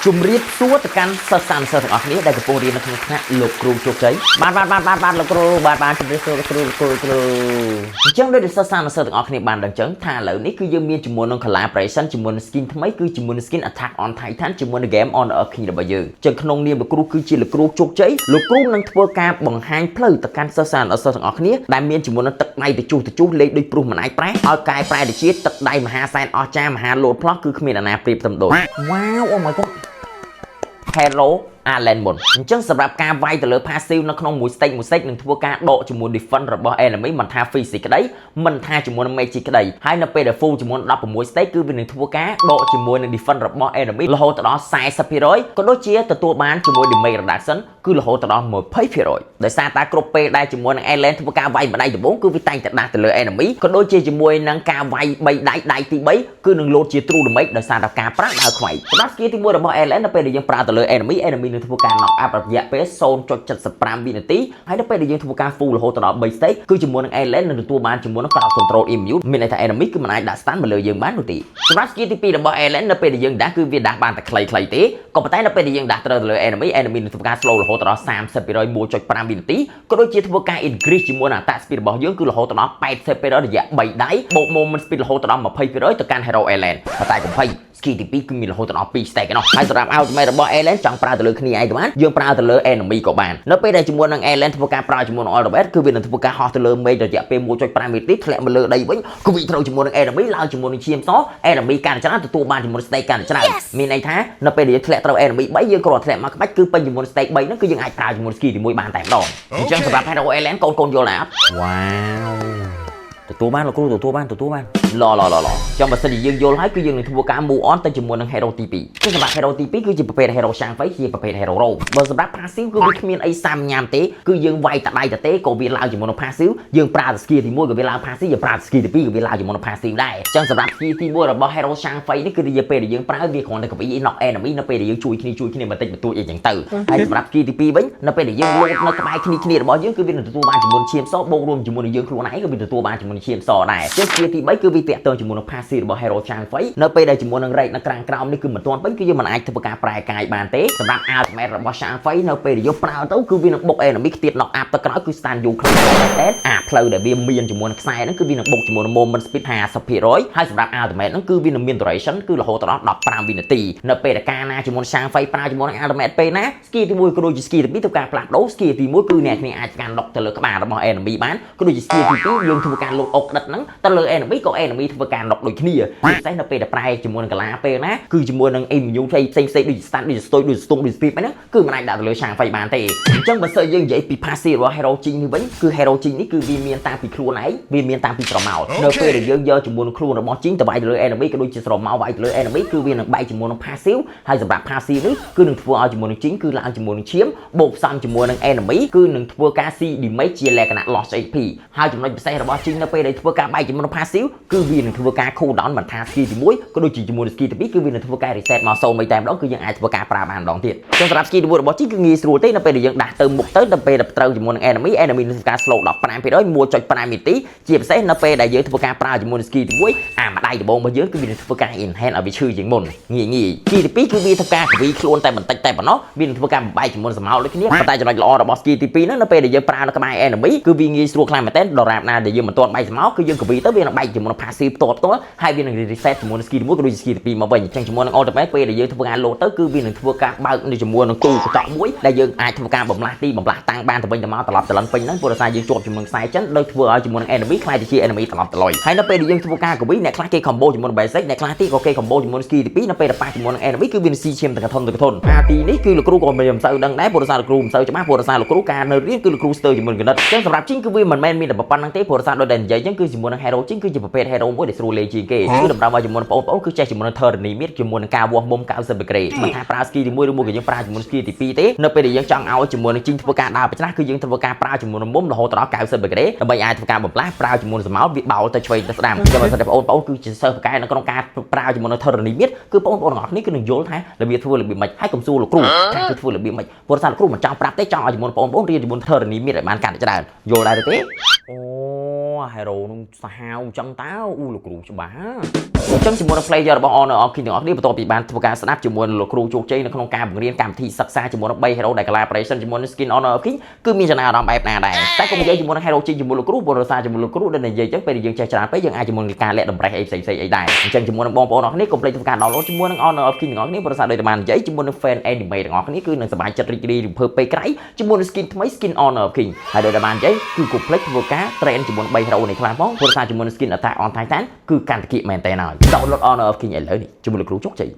ជំរាបសួរទៅកាន់សិស្សសាស្ត្រទាំងអស់គ្នាដែលកំពុងរៀននៅក្នុងថ្នាក់លោកគ្រូជោគជ័យបាទលោកគ្រូបាទជំរាបសួរលោកគ្រូអញ្ចឹងដូចសិស្សសាស្ត្រទាំងអស់គ្នាបានដឹងអញ្ចឹងថាឥឡូវនេះគឺយើងមានជាមួយនឹង collaboration ជាមួយនឹង skin ថ្មីគឺជាមួយនឹង skin Attack on Titan ជាមួយនឹង Game on Earth King របស់យើងអញ្ចឹងក្នុងនាមលោកគ្រូគឺជាលោកគ្រូជោគជ័យលោកគ្រូនឹងធ្វើការបង្ហាញផ្លូវទៅកាន់សិស្សសាស្ត្រទាំងអស់គ្នាដែលមានជាមួយនឹងទឹកដៃទៅជុះលេខដូចព្រោះមិនអាចប្រែឲ្យកែប្រែទៅជាទឹកដៃមហាសែនអស្ចារ្យមហាលោតផ្លោះគឺគ្មានអាណាប្រៀបទៅដូចវ៉ាវអូ my god Hero Allen មុនអញ្ចឹងសម្រាប់ការវាយទៅលើ passive នៅក្នុងមួយ stage នឹងធ្វើការដកជាមួយ defense របស់ enemy មិនថា physics ក្តីមិនថាជាមួយនឹង magic ក្តីហើយនៅពេលដែល full ជាមួយ16 stage គឺវានឹងធ្វើការដកជាមួយនឹង defense របស់ enemy រហូតដល់ 40% ក៏ដូចជាទទួលបានជាមួយ damage reduction គឺរហូតដល់ 20% ដោយសារតែគ្រប់ពេលដែលជាមួយនឹង Allen ធ្វើការវាយម្ដាយដំបូងគឺវាតែងតែដាស់ទៅលើ enemy ក៏ដូចជាជាមួយនឹងការវាយ3ដៃទី3គឺនឹង load ជា true damage ដោយសារតែការប្រាក់ដើរខ្វៃសម្រាប់ skill ទី1របស់ Allen នៅពេលដែលយើងប្រើទៅលើ enemy នឹងធ្វើការ knock up រយៈពេល 0.75 វិនាទីហើយនៅពេលដែលយើងធ្វើការ full រហូតដល់ 3 stage គឺជាមួយនឹង Allen នឹងទទួលបានជាមួយនឹង crowd control immune មានន័យថា enemy គឺមិនអាចដាក់ stun មកលើយើងបាននោះទេសម្រាប់ skill ទី2របស់ Allen នៅពេលដែលយើងដាស់គឺវាដាស់បានតែខ្លីៗទេក៏ប៉ុន្តែនៅពេលដែលយើងដាស់ត្រូវទៅលើ enemy នឹងធ្វើការ slow រហូតដល់ 30% 1.5 វិនាទីក៏ដូចជាធ្វើការ increase ជាមួយនឹង attack speed របស់យើងគឺរហូតដល់ 80% រយៈ3ដៃបូក movement speed រហូតដល់ 20% ទៅកាន់ Hero Allen ប៉ុន្តែកុំភ័យ skill ទី2គឺមានរហូតដល់2 stack ឯណោះហើយសម្រាប់ ultimate របស់ Allen ចង់ប្រើទៅលើគ្នាឯងក៏បានយើងប្រើទៅលើ enemy ក៏បាននៅពេលដែលជាមួយនឹង Allen ធ្វើការប្រើជាមួយនឹង ultimate គឺវានឹងធ្វើការហោះទៅលើមេឃរយៈពេល 1.5 វិនាទីធ្លាក់មកលើដីវិញគឺវាត្រូវជាមួយនឹង enemy ឡើងជាមួយនឹងឈាមស enemy កាន់តែច្រើនទទួលបានជាមួយ stack កាន់តែច្រើនមានន័យថានៅពេលដែលយើងធ្លាក់ត្រូវ enemy 3យើងគ្រាន់តែធ្លាក់មកក្បាច់គឺពេញជាមួយ stack 3ហ្នឹងគឺយើងអាចប្រើជាមួយ skill ទី1បានតែម្ដងអញ្ចឹងសម្រាប់ Hero Allen កូនយល់ណាអត់វ៉ាវទទួលបានលោកគ្រូទទួលបានឡចាំបើសិនជាយើងយល់ហើយគឺយើងនឹងធ្វើការ move on ទៅជាមួយនឹង hero ទី2គឺសម្រាប់ hero ទី2គឺជាប្រភេទ hero ឆាំងហ្វៃជាប្រភេទ hero roam បើសម្រាប់ passive គឺវាគ្មានអីសាមញ៉ាំទេគឺយើងវាយតដៃតទេក៏វាឡើងជាមួយនឹង passive យើងប្រើ skill ទី1ក៏វាឡើង passive យើងប្រើ skill ទី2ក៏វាឡើងជាមួយនឹង passive ដែរអញ្ចឹងសម្រាប់ skill ទី1របស់ hero ឆាំងហ្វៃនេះគឺរយៈពេលដែលយើងប្រើវាគ្រាន់តែកវី knock enemy នៅពេលដែលយើងជួយគ្នាបន្តិចបន្តួចអីចឹងទៅហើយសម្រាប់ skill ទី2វិញនៅពេលដែលយើងលោតនៅក្បែរគ្នារបស់យើងគឺវានឹងទទួលបានជាមួយឈាមសបូករួមជាមួយនឹងយើងខ្លួនឯងក៏វាទទួលបានជាមួយឈាមសដែរជា skill ទី3គឺវាពាក់ទងជាមួយនឹង passive របស់ hero ឆាំងហ្វៃនៅពេលដែលជាមួយនឹង rate នៅក្រោមនេះគឺមិនទាន់ពេញគឺយើងមិនអាចធ្វើការប្រែកាយបានទេសម្រាប់ ultimate របស់ឆាំងហ្វៃនៅពេលដែលយើងប្រើទៅគឺវានឹងបុក enemy ខ្ទាត knock up ទៅក្រោយគឺ stand you ខ្លួនតែផ្លូវដែលវាមានជាមួយនឹងខ្សែហ្នឹងគឺវានឹងបុកជាមួយនឹង movement speed 50% ហើយសម្រាប់ ultimate ហ្នឹងគឺវានឹងមាន duration គឺរហូតដល់15វិនាទីនៅពេលដែលការណាជាមួយឆាំងហ្វៃប្រើជាមួយនឹង ultimate ពេលណា skill ទី1ក៏ដូចជា skill ទី2ធ្វើការផ្លាស់ប្ដូរ skill ទី1គឺអ្នកគ្នាអាចកាន់ lock ទៅលើក្បាលរបស់ enemy បានក៏ដូចជា skill ទី2យើងធ្វើការលុកអុកដិតហ្នឹងទៅលើ enemy ក៏ enemy ធ្វើការ knock ដូចគ្នាពិសេសនៅពេលដែលប្រែជាមួយនឹងកាឡាពេលណាគឺជាមួយនឹង immune ផ្សេងដូច stand ដូច stoy ដូច stung ដូច speed ហ្នឹងគឺមិនអាចដាក់ទៅលើឆាំងហ្វៃបានទេអញ្ចឹងបើសិនយើងនិយាយពី passive របស់ hero ching នេះវិញគឺ hero ching នេះគឺវាមានតាំងពីខ្លួនឯងវាមានតាំងពីស្រមោលនៅពេលដែលយើងយកជាមួយនឹងខ្លួនរបស់ ching ទៅវាយទៅលើ enemy ក៏ដូចជាស្រមោលវាយទៅលើ enemy គឺវានឹងបែកជាមួយនឹង passive ហើយសម្រាប់ passive នេះគឺនឹងធ្វើឲ្យជាមួយនឹង ching គឺឡើងជាមួយនឹងឈាមបូកផ្សំជាមួយនឹង enemy គឺនឹងធ្វើការ C damage ជាលក្ខណៈ loss HP ហើយចំណុចពិសេសរបស់ ching នៅពេលដែលធ្វើការបែកជាមួយនឹង passive គឺវានឹងធ្វើការ cool down មិនថា skill ទី1ក៏ដូចជាជាមួយនឹង skill ទី2គឺវានឹងធ្វើការ reset មក0មួយតែម្ដងគឺយើងអាចធ្វើការប្រើបានម្ដងទៀតចឹងសម្រាប់ skill ទី1របស់ ching គឺងាយស្រួលទេនៅពេលដែលយើងដាស់ទៅមុខទៅដល់ពេលដែលត្រូវជាមួយនឹង enemy នឹងធ្វើការ slow 15% 1.5 នាទីជាពិសេសនៅពេលដែលយើងធ្វើការប្រើជាមួយនឹង skill ទី1អាម្ដាយដំបូងរបស់យើងគឺវានឹងធ្វើការ enhance ឲ្យវាឈឺជាងមុនងាយ skill ទី2គឺវាធ្វើការកវីខ្លួនតែបន្តិចតែប៉ុណ្ណោះវានឹងធ្វើការបំបែកជាមួយនឹងសម្ោលដូចគ្នាប៉ុន្តែចំណុចល្អរបស់ skill ទី2ហ្នឹងនៅពេលដែលយើងប្រើនៅក្បែរ enemy គឺវាងាយស្រួលខ្លាំងមែនទែនដរាបណាដែលយើងមិនទាន់បែកសម្ោលគឺយើងកវីទៅវានឹងបែកជាមួយនឹង passive ផ្ទាល់ហើយវានឹង reset ជាមួយនឹង skill ទី1ក៏ដូចជា skill ទី2មកវិញអញ្ចឹងជាមួយនឹង ultimate ពេលដែលយើងធ្វើការលោតទៅគឺវានឹងធ្វើការបើកនៅជាមួយនឹងទូកញ្ចក់មួយដែលយើងអាចធ្វើការបំលាស់ទីបំលាស់តាំងបានទៅវិញទៅមកត្រឡប់ត្រឡឹងពេញហ្នឹងព្រោះថាយើងជាប់ជាមួយនឹងខ្សែចិនដោយធ្វើឲ្យជាមួយនឹង enemy ខ្លាយទៅជា enemy ត្រឡប់ត្រឡយហើយនៅពេលដែលយើងធ្វើការកវីអ្នកខ្លះគេ combo ជាមួយនឹង basic អ្នកខ្លះទៀតក៏គេ combo ជាមួយនឹង skill ទី2នៅពេលដែលប៉ះជាមួយនឹង enemy គឺវានឹងស៊ីឈាមទាំងកធនអាទីនេះគឺលោកគ្រូក៏មិនសូវដឹងដែរព្រោះថាលោកគ្រូមិនសូវច្បាស់ព្រោះថាលោកគ្រូការនៅរៀនគឺលោកគ្រូស្ទើរជាមួយនឹងកណិតអញ្ចឹងសម្រាប់ជីងគឺវាមិនមែនមានតែប៉ុណ្្នឹងទេព្រោះថាដោយតែនិយាយអញ្ចឹងគឺជាមួយនឹង hero ជីងគឺជាប្រភេទ hero មួយដែលស្រួលលេងជាងគេគឺតម្រូវឲ្យជាមួយនឹងបងប្អូនគឺចេះជាមួយនឹង turn នេះមានជាមួយនឹងការវាស់មុំ90 degree មិនថាប្រើ skill ទី1ឬមួយក៏យើងប្រើជាមួយ skill ទី2ទេនៅពេលដែលយើងចង់ឲ្យជាមួយនឹងជីងធ្វើការដើរប្រច្រាស់គឺយើងធ្វើការប្រើជាមួយនឹងមុំរហូតដល់90 degree ដើម្បីអាចធ្វើការបំផ្លាស់ប្រើជាមួយនឹងសម្ោលវាបោលទៅឆ្វេងទៅស្ដាំចឹងបើសិនតែបងប្អូនគឺជាសិស្សបកែនៅក្នុងការប្រើជាមួយនឹង turn នេះមានគឺបងប្អូនទាំងអស់គ្នាគឺនឹងយល់ថារបៀបធ្វើរបៀបម៉េចហើយកុំសួរលោកគ្រូថាគឺធ្វើរបៀបម៉េចព្រោះថាលោកគ្រូមិនចង់ប្រាប់ទេចង់ឲ្យជាមួយបងប្អូនរៀនជាមួយ turn នេះមានឲ្យបានកាន់តែច្រើនយល់ដែរទេអូ hero នឹងសាហាវអញ្ចឹងតើអូលោកគ្រូច្បាស់អញ្ចឹងជាមួយនឹង player របស់ Honor of King ទាំងអស់គ្នាបន្ទាប់ពីបានធ្វើការស្ដាប់ជាមួយនឹងលោកគ្រូជោគជ័យនៅក្នុងការបង្រៀនកម្មវិធីសិក្សាជាមួយនឹង3 hero ដែល collaboration ជាមួយនឹង skin Honor of King គឺមានចំណាយអារម្មណ៍បែបណាដែរតែកុំនិយាយជាមួយនឹង hero ជិះជាមួយលោកគ្រូព្រោះសារជាមួយលោកគ្រូដែលនិយាយអញ្ចឹងពេលយើងចេះច្រើនពេកយើងអាចជាមួយនឹងការលាក់តម្រេះអីផ្សេងៗអីដែរអញ្ចឹងជាមួយនឹងបងប្អូនទាំងអស់គ្នាកុំភ្លេចធ្វើការ download ជាមួយនឹង Honor of King ទាំងអស់គ្នាព្រោះសារដូចតែបាននិយាយជាមួយនឹង fan anime ទាំងអស់គ្នាគឺនឹងសប្បាយចិត្តរីករាយរំភើបពេលក្រៃជាមួយនឹង skin ថ្មី skin Honor of King ហើយដូចតែបាននិយាយគឺកុំភ្លេចធ្វើការ train ជាមួយនឹង3 hero នេះខ្លាំងផងព្រោះសារជាមួយនឹង skin Attack on Titan គឺកាន់តែគៀកមែនតើហើយ download Honor of King ឥឡូវនេះជាមួយលោកគ្រូជោគជ័យ